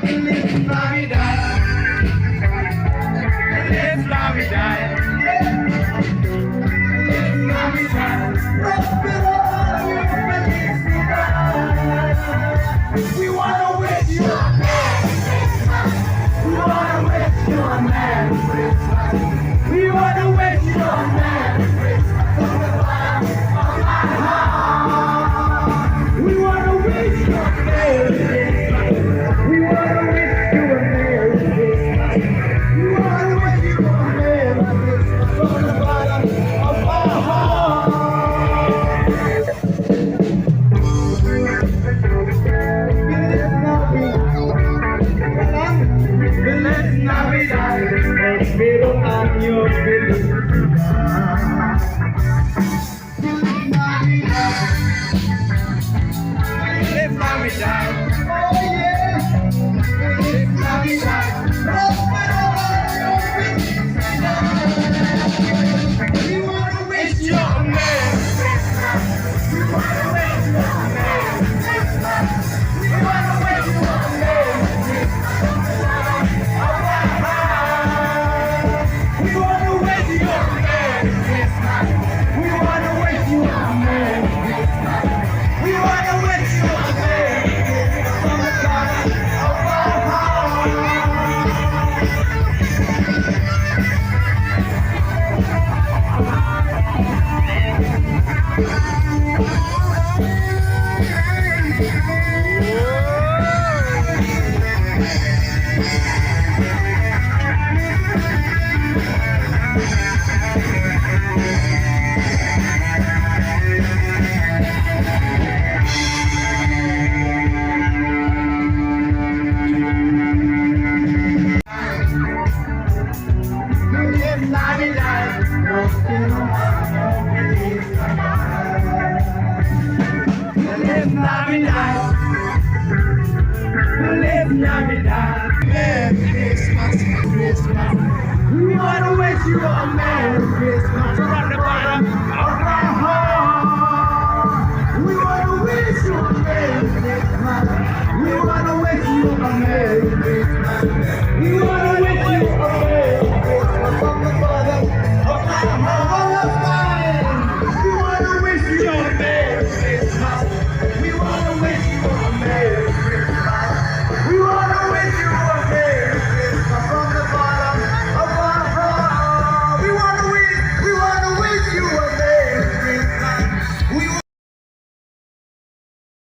Feliz Navidad. Feliz Navidad. Feliz Navidad. Prospero año, felicidad. We wanna wish you a Merry Christmas. We wanna wish you a Merry Christmas. We wanna wish you a Merry Christmas from the bottom of my heart. We wanna wish you a Merry Christmas. We wanna wish you a Merry Christmas. We wanna wish you a Merry Christmas from the bottom of our heart. Feliz Navidad, prospero año, felicidad. Feliz Navidad, Feliz Navidad, oh yeah. Feliz Navidad, prospero año, felicidad. We wanna wish you a Merry Christmas. We wanna wish you a Merry Christmas. We wanna wish you a Merry Christmas. We wanna wish you a Merry Christmas. We wanna wish you a Merry Christmas. We wanna wish you a Merry Christmas from the bottom of our heart. Feliz Navidad, prospero año, felicidad. Feliz Navidad, Feliz Navidad, Merry Christmas, Christmas. We wanna wish you a Merry Christmas from the bottom of our heart. We wanna wish you a Merry Christmas. We wanna wish you a Merry Christmas. We